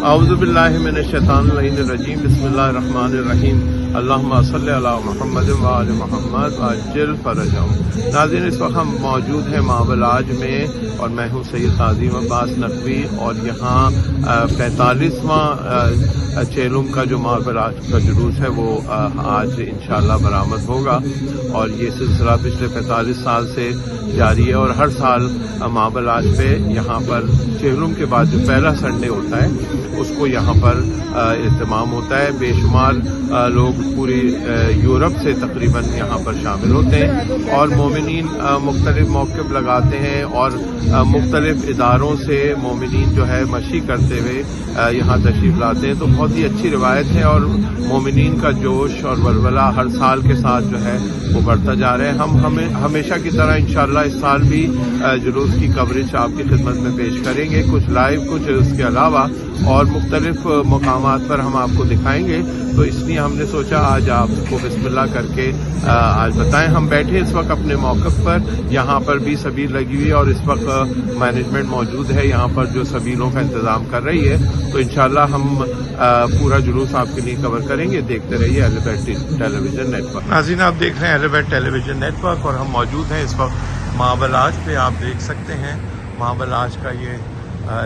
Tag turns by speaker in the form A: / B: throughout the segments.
A: اعوذ باللہ من الشیطان الرجیم بسم اللہ الرحمن الرحیم اللہم صلی علی محمد وآل محمد وعجل فرجہم۔ ناظرین، اس وقت ہم موجود ہیں مابلاج میں اور میں ہوں سید تعظیم عباس نقوی، اور یہاں 45واں چیلم کا جو مابلاج کا جلوس ہے وہ آج انشاءاللہ برآمد ہوگا، اور یہ سلسلہ پچھلے 45 سال سے جاری ہے، اور ہر سال مابلاج پہ یہاں پر چیلم کے بعد جو پہلا سنڈے ہوتا ہے اس کو یہاں پر اہتمام ہوتا ہے۔ بے شمار لوگ پوری یورپ سے تقریباً یہاں پر شامل ہوتے ہیں، اور مومنین مختلف موقف لگاتے ہیں، اور مختلف اداروں سے مومنین جو ہے مشی کرتے ہوئے یہاں تشریف لاتے ہیں۔ تو بہت ہی اچھی روایت ہے، اور مومنین کا جوش اور ولولہ ہر سال کے ساتھ جو ہے وہ بڑھتا جا رہا ہے۔ ہم ہمیشہ کی طرح انشاءاللہ اس سال بھی جلوس کی کوریج آپ کی خدمت میں پیش کریں گے، کچھ لائیو، کچھ اس کے علاوہ، اور مختلف مقامات پر ہم آپ کو دکھائیں گے۔ تو اس لیے ہم نے سوچا آج آپ کو بسم اللہ کر کے آج بتائیں۔ ہم بیٹھے اس وقت اپنے موقف پر، یہاں پر بھی سبیل لگی ہوئی ہے، اور اس وقت مینجمنٹ موجود ہے یہاں پر جو سبیلوں کا انتظام کر رہی ہے۔ تو انشاءاللہ ہم پورا جلوس آپ کے لیے کور کریں گے، دیکھتے رہیے اہل بیت ٹیلی ویژن نیٹ ورک۔ ناظرین، آپ دیکھ رہے ہیں اہل بیت ٹیلی ویژن نیٹ ورک، اور ہم موجود ہیں اس وقت مابلاج پہ۔ آپ دیکھ سکتے ہیں مابلاج کا یہ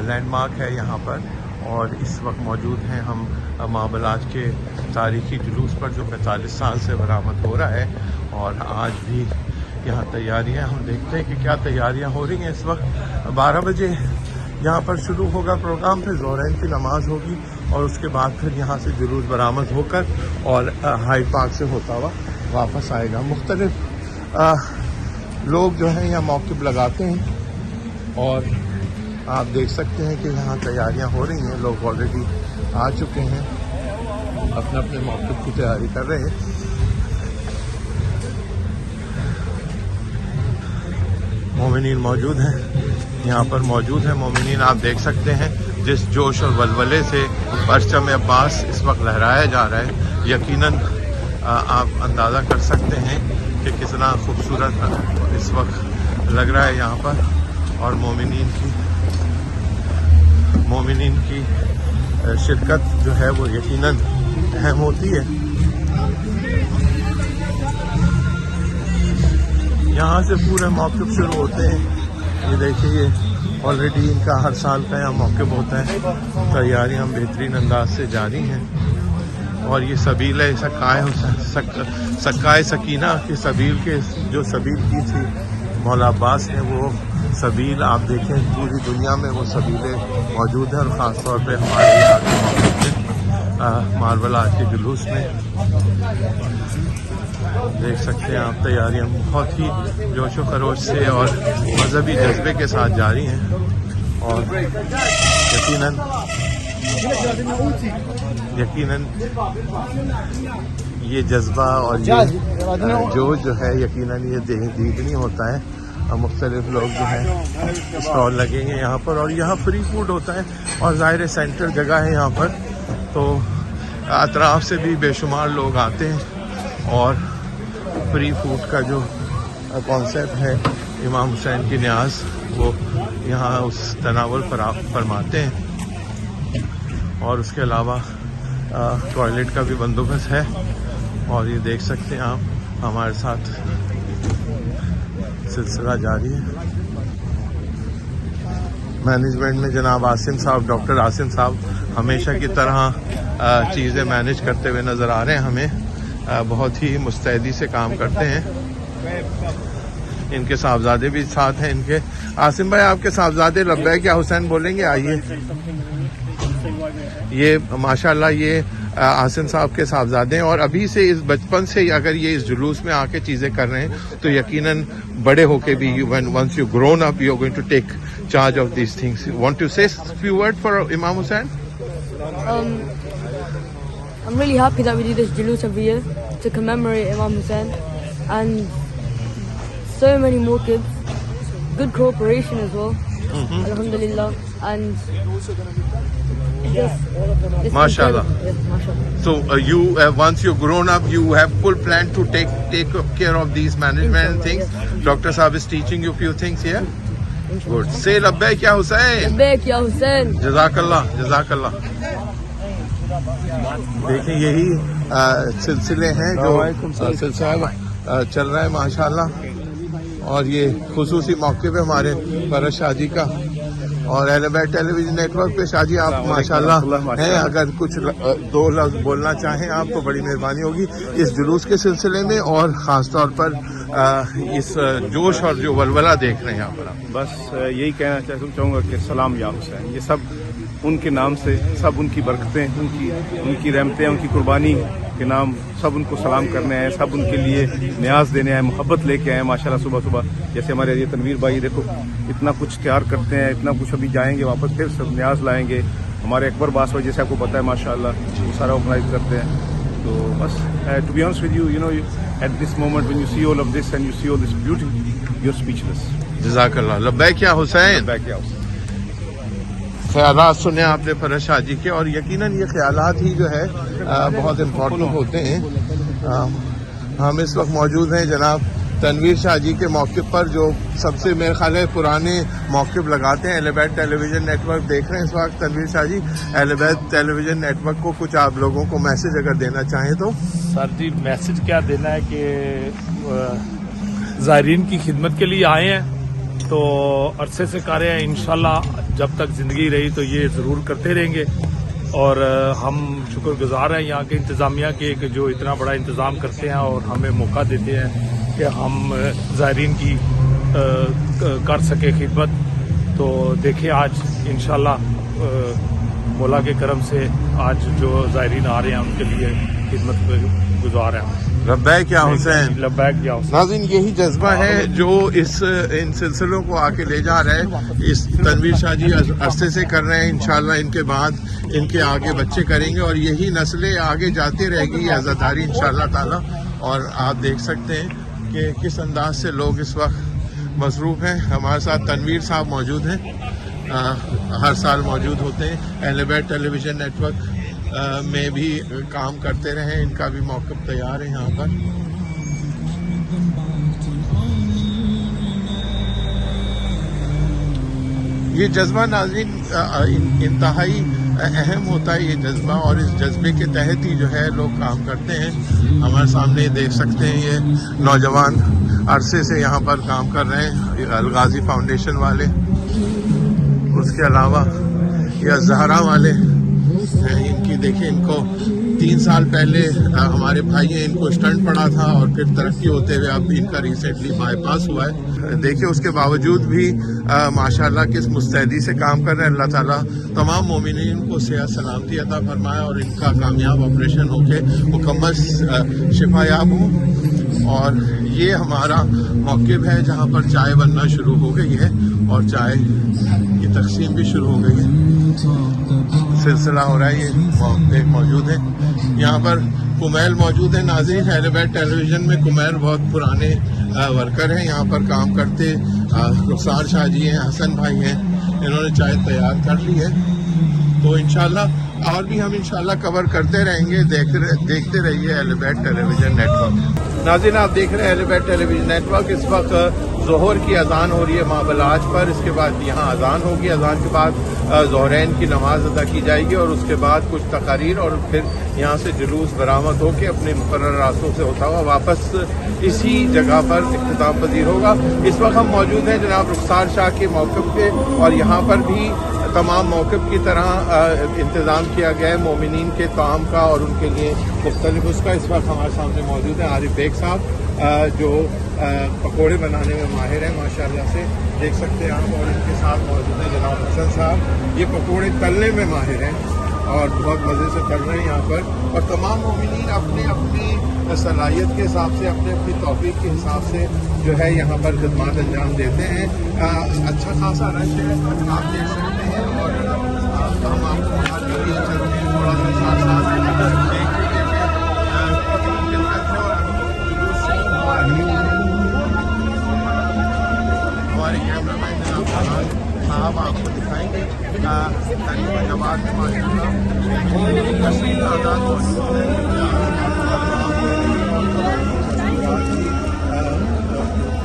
A: لینڈ مارک ہے یہاں پر، اور اس وقت موجود ہیں ہم مابلاج کے تاریخی جلوس پر جو 45 سال سے برآمد ہو رہا ہے، اور آج بھی یہاں تیاریاں، ہم دیکھتے ہیں کہ کیا تیاریاں ہو رہی ہیں اس وقت۔ 12 بجے یہاں پر شروع ہوگا پروگرام، پھر ظہرین کی نماز ہوگی، اور اس کے بعد پھر یہاں سے جلوس برآمد ہو کر اور ہائی پارک سے ہوتا ہوا واپس آئے گا۔ مختلف لوگ جو ہیں یہاں موقف لگاتے ہیں، اور آپ دیکھ سکتے ہیں کہ یہاں تیاریاں ہو رہی ہیں، لوگ آلریڈی آ چکے ہیں، اپنے اپنے موقف کی تیاری کر رہے ہیں۔ مومنین موجود ہیں یہاں پر، موجود ہیں مومنین۔ آپ دیکھ سکتے ہیں جس جوش اور ولولے سے پرچم عباس اس وقت لہرایا جا رہا ہے، یقیناً آپ اندازہ کر سکتے ہیں کہ کتنا خوبصورت اس وقت لگ رہا ہے یہاں پر، اور مومنین کی شرکت جو ہے وہ یقیناً اہم ہوتی ہے۔ یہاں سے پورے موقف شروع ہوتے ہیں، یہ دیکھیے یہ آلریڈی ان کا ہر سال کا یہاں موقف ہوتا ہے۔ تیاریاں بہترین انداز سے جاری ہیں، اور یہ سبیل ہے سکائے سکینہ کی سبیل کے جو سبیل کی تھی مولا عباس نے، وہ سبیل آپ دیکھیں پوری دنیا میں وہ سبیلیں موجود ہیں، اور خاص طور پہ ہمارے یہاں کے موقف میں مابلاج کے جلوس میں دیکھ سکتے ہیں آپ تیاریاں بہت ہی جوش و خروش سے اور مذہبی جذبے کے ساتھ جاری ہیں، اور یقیناً یہ جذبہ اور یہ جو ہے یقیناً یہ دیکھنی ہوتا ہے۔ مختلف لوگ جو ہیں اسٹال لگیں گے یہاں پر، اور یہاں فری فوڈ ہوتا ہے، اور ظاہر سینٹرل جگہ ہے یہاں پر، تو اطراف سے بھی بے شمار لوگ آتے ہیں، اور فری فوڈ کا جو کانسیپٹ ہے امام حسین کی نیاز وہ یہاں اس تناول فرماتے ہیں، اور اس کے علاوہ ٹوائلٹ کا بھی بندوبست ہے، اور یہ دیکھ سکتے ہیں آپ ہمارے ساتھ سلسلہ جاری ہے۔ مینجمنٹ میں جناب عاصم صاحب، ڈاکٹر عاصم صاحب ہمیشہ کی طرح چیزیں مینیج کرتے ہوئے نظر آ رہے ہیں ہمیں، بہت ہی مستعدی سے کام کرتے ہیں۔ ان کے صاحبزادے بھی ساتھ ہیں ان کے۔ عاصم بھائی، آپ کے صاحبزادے لبیک یا حسین بولیں گے؟ آئیے، یہ ماشاءاللہ یہ عاصم صاحب کے صاحبزادے ہیں، اور ابھی سے اس بچپن سے اگر یہ اس جلوس میں آ کے چیزیں کر رہے ہیں تو یقیناً بڑے ہو کے بھی once you grown up you are going to take charge of these things. You want to say a few words for Imam Hussain?
B: I'm really happy that we do this Julus every year to commemorate Imam Hussain, and so many more kids, good cooperation as well, alhamdulillah, and
A: MashaAllah.
B: Yes, mashallah.
A: So you once you're grown up, you have full plan to take care of these management and things.
B: Yes.
A: Dr. Saab is teaching you few things here. Good سے لبیک یا حسین.
B: لبیک یا حسین.
A: جزاک اللہ جزاک اللہ. دیکھیں یہی سلسلے ہیں جو سلسلہ چل رہا ہے ماشاءاللہ. اور یہ خصوصی موقع پہ ہمارے فرش شاہ جی کا اور اہل بیت ٹیلی ویژن نیٹ ورک پہ. شاہ جی آپ ماشاءاللہ ہیں, اگر کچھ دو لفظ بولنا چاہیں آپ تو بڑی مہربانی ہوگی اس جلوس کے سلسلے میں, اور خاص طور پر اس جوش اور جو ولولہ دیکھ رہے ہیں یہاں پر.
C: بس یہی کہنا چاہوں گا کہ سلام یا حسین. یہ سب ان کے نام سے, سب ان کی برکتیں, ان کی رحمتیں, ان کی قربانی کے نام, سب ان کو سلام کرنے آئے, سب ان کے لیے نیاز دینے آئے, محبت لے کے آئے ماشاءاللہ. صبح صبح جیسے ہمارے یہ تنویر بھائی دیکھو اتنا کچھ تیار کرتے ہیں, اتنا کچھ ابھی جائیں گے واپس پھر سب نیاز لائیں گے. ہمارے اکبر باس بھائی جیسے آپ کو پتہ ہے ماشاءاللہ وہ سارا آرگنائز کرتے ہیں. تو بس to be honest with you, you know at this moment when you see all of this and you see all this beauty you are speechless.
A: جزاک اللہ. لبیک یا حسین.
C: بیک یا حسین.
A: خیالات سنے آپ نے فرش شاہ جی کے, اور یقیناً یہ خیالات ہی جو ہے بہت امپورٹنٹ ہوتے ہیں. ہم اس وقت موجود ہیں جناب تنویر شاہ جی کے موقف پر, جو سب سے میرے خیال ہے پرانے موقف لگاتے ہیں. اہل بیت ٹیلی ویژن نیٹ ورک دیکھ رہے ہیں اس وقت تنویر شاہ جی. اہل بیت ٹیلی ویژن نیٹ ورک کو کچھ آپ لوگوں کو میسج اگر دینا چاہیں تو.
D: سر جی میسج کیا دینا ہے کہ زائرین کی خدمت کے لیے آئے ہیں تو عرصے سے کر رہے ہیں, انشاءاللہ جب تک زندگی رہی تو یہ ضرور کرتے رہیں گے. اور ہم شکر گزار ہیں یہاں کے انتظامیہ کے کہ جو اتنا بڑا انتظام کرتے ہیں اور ہمیں موقع دیتے ہیں کہ ہم زائرین کی کر سکے خدمت. تو دیکھیں آج انشاءاللہ مولا کے کرم سے آج جو زائرین آ رہے ہیں ان کے لیے خدمت گزار ہیں.
A: لبیک یا حسین.
D: لبیک یا حسین.
A: ناظرین یہی جذبہ ہے جو ان سلسلوں کو آ کے لے جا رہا ہے. اس تنویر شاہ جی عرصے سے کر رہے ہیں, انشاءاللہ ان کے بعد ان کے آگے بچے کریں گے اور یہی نسلیں آگے جاتے رہے گی, یہ عزاداری انشاءاللہ تعالی. اور آپ دیکھ سکتے ہیں کہ کس انداز سے لوگ اس وقت مصروف ہیں. ہمارے ساتھ تنویر صاحب موجود ہیں, ہر سال موجود ہوتے ہیں. اہل بیت ٹیلی ویژن نیٹ ورک میں بھی کام کرتے رہے, ان کا بھی موقف تیار ہے یہاں پر. یہ جذبہ ناظرین انتہائی اہم ہوتا ہے, یہ جذبہ, اور اس جذبے کے تحت ہی جو ہے لوگ کام کرتے ہیں. ہمارے سامنے دیکھ سکتے ہیں یہ نوجوان عرصے سے یہاں پر کام کر رہے ہیں, الغازی فاؤنڈیشن والے, اس کے علاوہ یہ زہرا والے. ان کی دیکھیں, ان کو 3 سال پہلے ہمارے بھائی ہیں, ان کو اسٹنٹ پڑا تھا اور پھر ترقی ہوتے ہوئے اب ان کا ریسنٹلی بائی پاس ہوا ہے. دیکھیں اس کے باوجود بھی ماشاءاللہ کس مستعدی سے کام کر رہے ہیں. اللہ تعالیٰ تمام مومنین کو صحت سلامتی عطا فرمائے اور ان کا کامیاب آپریشن ہو کے مکمل شفا یاب ہو. اور یہ ہمارا موقف ہے جہاں پر چائے بننا شروع ہو گئی ہے اور چائے کی تقسیم بھی شروع ہو گئی ہے. سلسلہ ہو رہا ہے, یہ موجود ہے یہاں پر. کمیل موجود ہے ناظرین. اہل بیت ٹیلی ویژن میں کمیل بہت پرانے ورکر ہیں, یہاں پر کام کرتے. رخسار شاہ جی ہیں, حسن بھائی ہیں, انہوں نے چائے تیار کر لی ہے. تو انشاءاللہ اور بھی ہم انشاءاللہ کور کرتے رہیں گے. دیکھتے رہیے اہل بیت ٹیلی ویژن نیٹ ورک. ناظرین آپ دیکھ رہے ہیں اہل بیت ٹیلی ویژن نیٹ ورک. اس وقت ظہر کی اذان ہو رہی ہے ماں بلاج پر, اس کے بعد یہاں اذان ہوگی. اذان کے بعد ظہرین کی نماز ادا کی جائے گی اور اس کے بعد کچھ تقاریر اور پھر یہاں سے جلوس برآمد ہو کے اپنے مقرر راستوں سے ہوتا ہوا واپس اسی جگہ پر اختتام پذیر ہوگا. اس وقت ہم موجود ہیں جناب رخسار شاہ کے موقف پہ, اور یہاں پر بھی تمام موقف کی طرح انتظام کیا گیا ہے مومنین کے طعام کا اور ان کے لیے مختلف اس کا. اس وقت ہمارے سامنے موجود ہیں عارف بیگ صاحب جو پکوڑے بنانے میں ماہر ہیں ماشاءاللہ سے, دیکھ سکتے ہیں آپ. اور ان کے ساتھ موجود ہیں جناب حسن صاحب, یہ پکوڑے تلنے میں ماہر ہیں اور بہت مزے سے تل رہے ہیں یہاں پر. اور تمام مومنین اپنی اپنی صلاحیت کے حساب سے, اپنے اپنی توفیق کے حساب سے جو ہے یہاں پر خدمات انجام دیتے ہیں. اچھا خاصا رش ہے آپ دیکھ سکتے ہیں, اور ہم آپ کو وہاں کے لیے چلتے ہیں تھوڑا سا ساتھ ساتھ ہمارے کیمرہ مین صاحب آپ کو دکھائیں گے جماعت میں کثیر تعداد موجود ہے.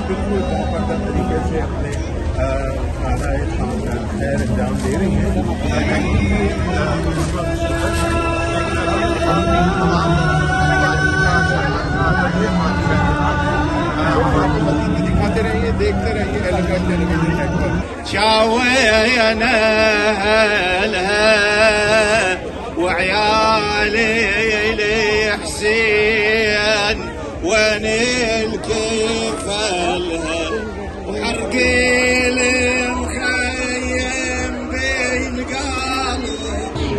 A: بالکل باقاعدہ طریقے سے اپنے
C: خیر انجام دے رہی ہیں. دکھاتے رہیے, دیکھتے رہیے ایلیگنٹ ٹیلی ویژن نیٹورک.
E: شاوينا وعيالي حسين وين الكفلها وحرقي المخيم بين قلبي.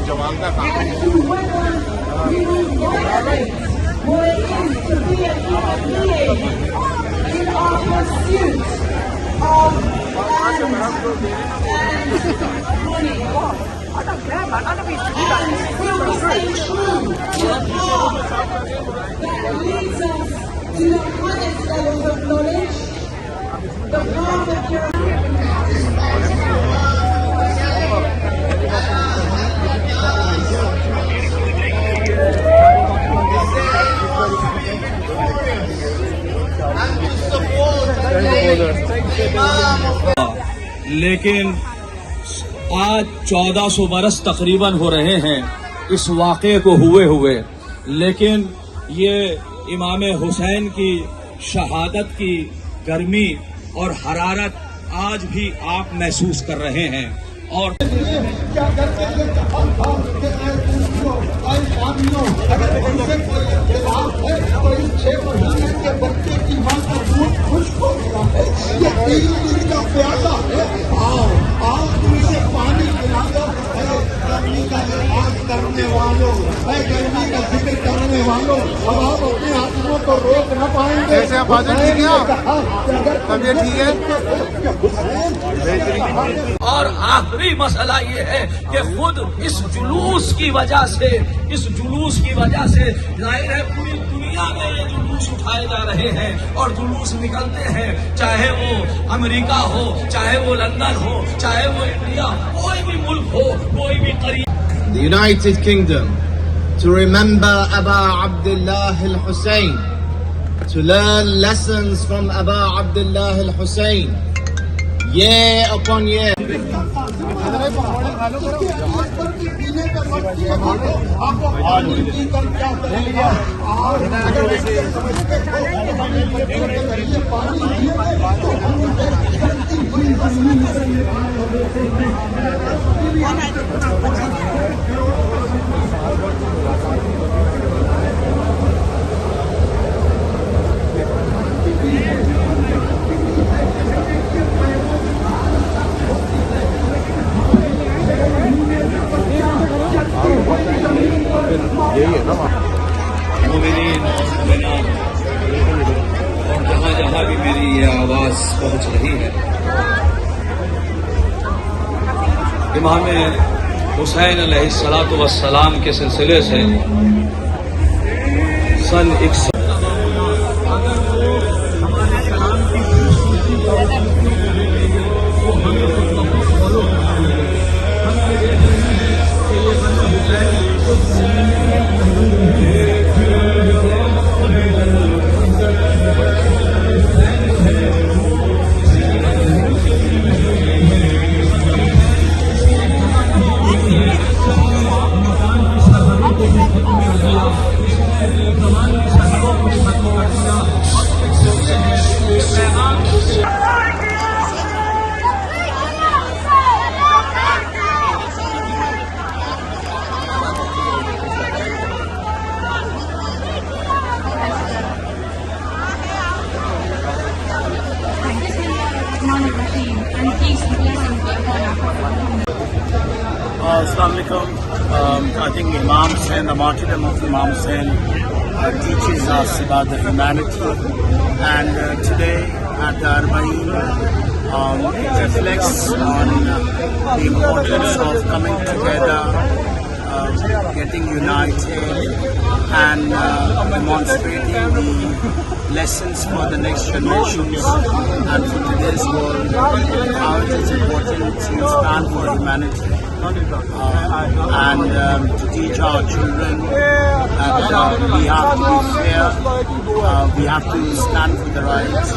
C: جوان کا کام ہے.
F: لیکن آج 1400 برس تقریباً ہو رہے ہیں اس واقعے کو ہوئے لیکن یہ امام حسین کی شہادت کی گرمی اور حرارت آج بھی آپ محسوس کر رہے ہیں. اور
E: پانی کرنے والوں, گرمی کا ذکر کرنے والوں, اب آپ اپنے آدمیوں کو روک نہ پائیں گے.
C: جیسے آپ حاضر ٹھیک ہے, طبیعت ٹھیک ہے.
F: اور آخری مسئلہ یہ ہے کہ خود اس جلوس کی وجہ سے ظاہر ہے پوری دنیا میں یہ جلوس اٹھائے جا رہے ہیں اور جلوس نکلتے ہیں, چاہے وہ امریکہ ہو, چاہے وہ لندن ہو, چاہے وہ انڈیا, کوئی بھی ملک ہو, کوئی بھی قریب.
E: The United Kingdom to remember Aba Abdullah al-Hussein, to learn lessons from Aba Abdullah al-Hussein, year upon year.
F: اور جہاں بھی میری یہ آواز پہنچ رہی ہے, امام حسین علیہ الصلوۃ والسلام کے سلسلے سے سن 61
E: Come on.
G: Assalamu alaikum. I think Imam Hussain, the martyrdom of Imam Hussain, teaches us about the humanity. And today at the Arba'in, it reflects on the importance of coming together, getting united, and demonstrating the lessons for the next generations and for today's world, how it is important to stand for humanity and to teach our children that we have to be fair, we have to stand for the rights,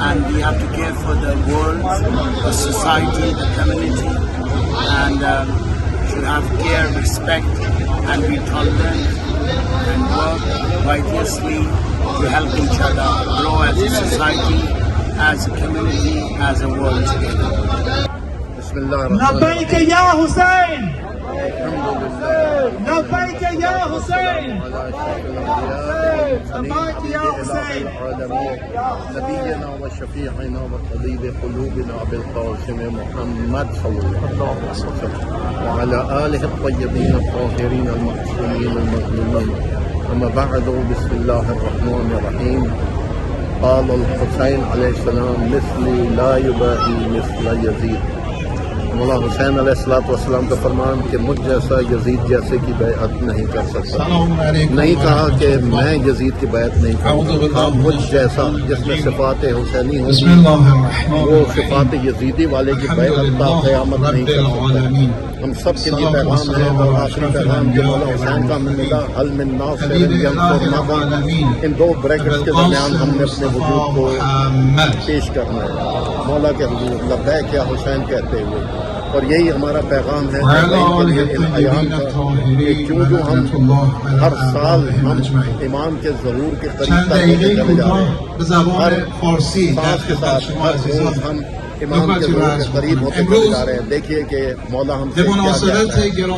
G: and we have to care for the world, the society, the community, and should have care, respect, and be tolerant and work righteously to help each other grow as a society, as a community, as a world together.
H: لبیک یا حسین لبیک یا حسین لبیک یا حسین
A: نبينا وشفيعنا وطبيب قلوبنا بالقاسم محمد صلى الله عليه وسلم وعلى آله الطيبين الطاهرين المعصومين المظلومين. أما بعد، بسم الله الرحمن الرحيم. قال الحسين عليه السلام مثلي لا يباهي مثل يزيد. مولا حسین علیہ السلام کا فرمان کہ مجھ جیسا یزید جیسے کی بیعت نہیں کر سکتا. نہیں کہا کہ میں یزید کی بیعت نہیں کروں گا، مجھ جیسا جس میں صفات حسینی ہوگی وہ صفات یزیدی والے کی بیعت تا قیامت نہیں کر سکتا. ہم سب کے لیے پیغام ہے اور آخری پیغام جو مولا حسین کا ملا حل من ناصر، ان دو بریکٹس کے درمیان ہم نے اپنے وجود کو پیش کرنا ہے مولا کے حضور لبیک یا حسین کہتے ہوئے. اور یہی ہمارا پیغام ہے ان ایام کا کہ جو ہم ہر سال ہم امام کے ظہور کے قریب تک چلے جا رہے ہیں، ہر سانس کے ساتھ ہر روز ہم امام کے ظہور کے قریب ہوتے چلے جا رہے ہیں. دیکھیے کہ مولا ہم سے کیا چاہتا ہے کہ یہ نہ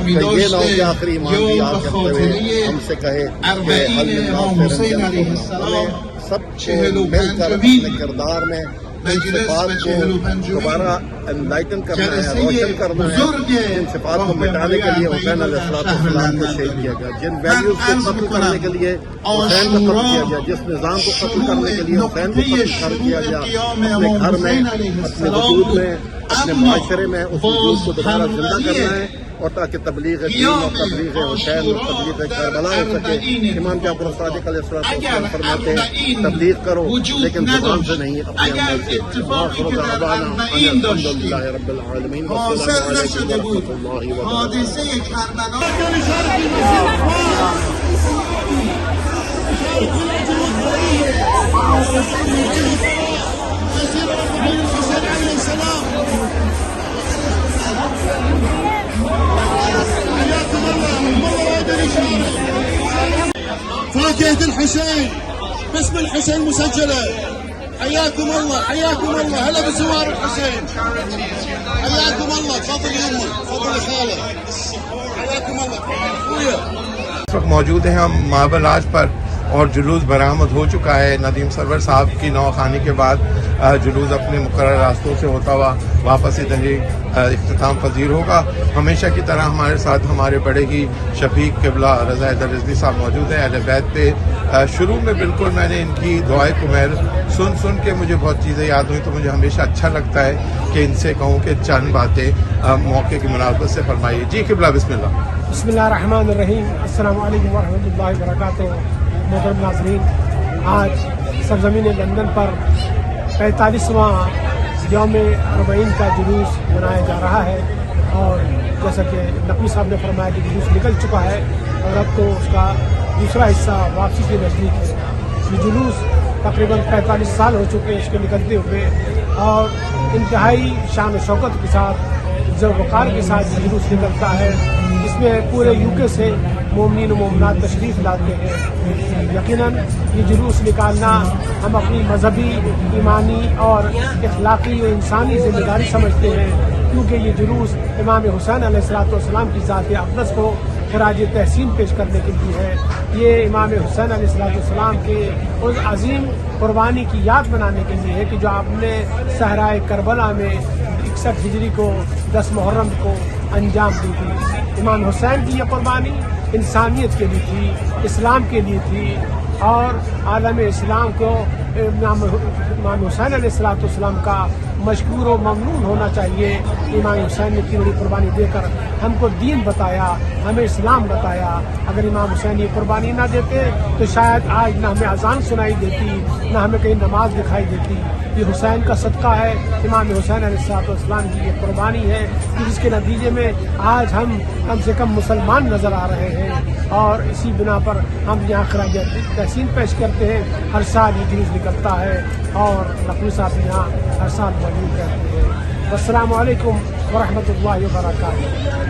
A: ہو کہ آخری امام کی یاد کرتے ہوئے ہم سے کہے کہ سب کو مل کر اپنے کردار میں صفات کو دوبارہ انلائٹن کرنا ہے، روشن کرنا ہے. جن صفات کو مٹانے کے لیے حسین علیہ السلام کو شہید کیا گیا، جن ویلیوز کو ختم کرنے کے لیے حسین کو قتل کیا گیا، جس نظام کو ختم کرنے کے لیے حسین کو قتل کر دیا گیا، اپنے گھر میں، اپنے وجود میں، اپنے معاشرے میں اس وجود کو دوبارہ زندہ کرنا ہے. اور تاکہ تبلیغ دین اور تبلیغ حسین اور تبلیغ کربلا ہو سکے. امام جعفر الصادق علیہ السلام فرماتے ہیں تبلیغ کرو لیکن زبان سے نہیں، اپنے عمل سے. وآخر دعوانا ان الحمد للہ رب العالمین والسلام علیکم ورحمۃ اللہ
I: فاكهة الحسين باسم الحسين مسجلة. حياكم الله حياكم الله، هلا بزوار الحسين، حياكم الله. تفضل يمه، تفضل خاله، حياكم الله.
A: اس وقت موجود ہیں ہم مابل آج پر اور جلوس برآمد ہو چکا ہے. ندیم سرور صاحب کی نوخانی کے بعد جلوس اپنے مقررہ راستوں سے ہوتا ہوا واپس ادھر ہی اختتام پذیر ہوگا. ہمیشہ کی طرح ہمارے ساتھ ہمارے بڑے ہی شفیق قبلہ رضا حیدر رضوی صاحب موجود ہیں. اہل بیت پہ شروع میں بالکل میں نے ان کی دعائے کمیر سن کے مجھے بہت چیزیں یاد ہوئیں، تو مجھے ہمیشہ اچھا لگتا ہے کہ ان سے کہوں کہ چند باتیں موقع کی مناسبت سے فرمائیے. جی قبلہ بسم اللہ.
H: بسم اللہ الرحمن الرحیم. السلام علیکم ورحمۃ اللہ وبرکاتہ. محترم ناظرین، آج سرزمین لندن پر 45واں یوم اربعین کا جلوس منایا جا رہا ہے، اور جیسا کہ نقوی صاحب نے فرمایا کہ جلوس نکل چکا ہے اور اب تو اس کا دوسرا حصہ واپسی کے نزدیک ہے. یہ جلوس تقریباً 45 سال ہو چکے ہیں اس کے نکلتے ہوئے، اور انتہائی شان و شوکت کے ساتھ ذوق وقار کے ساتھ یہ جلوس نکلتا ہے، جس میں پورے یو کے سے مومنین و مومنات تشریف لاتے ہیں. یقیناً یہ جلوس نکالنا ہم اپنی مذہبی، ایمانی اور اخلاقی و انسانی ذمہ داری سمجھتے ہیں، کیونکہ یہ جلوس امام حسین علیہ السلام کی ذات اقدس کو خراج تحسین پیش کرنے کے لیے ہے. یہ امام حسین علیہ السلام کے اس عظیم قربانی کی یاد بنانے کے لیے ہے کہ جو آپ نے صحرائے کربلا میں 61 ہجری کو 10 محرم کو انجام دی تھی۔ امام حسین کی یہ قربانی انسانیت کے لیے تھی، اسلام کے لیے تھی، اور عالم اسلام کو امام حسین علیہ السلام کا مشکور و ممنون ہونا چاہیے۔ امام حسین نے اتنی بڑی قربانی دے کر ہم کو دین بتایا، ہمیں اسلام بتایا۔ اگر امام حسین یہ قربانی نہ دیتے تو شاید آج نہ ہمیں اذان سنائی دیتی، نہ ہمیں کہیں نماز دکھائی دیتی۔ یہ حسین کا صدقہ ہے، امام حسین علیہ السلام کی یہ قربانی ہے جس کے نتیجے میں آج ہم کم سے کم مسلمان نظر آ رہے ہیں، اور اسی بنا پر ہم یہاں خراج تحسین پیش کرتے ہیں۔ ہر سال یہ جلوس نکلتا ہے اور نقوی صاحب یہاں ہر سال موجود رہتے ہیں۔ السلام علیکم ورحمۃ اللہ وبرکاتہ۔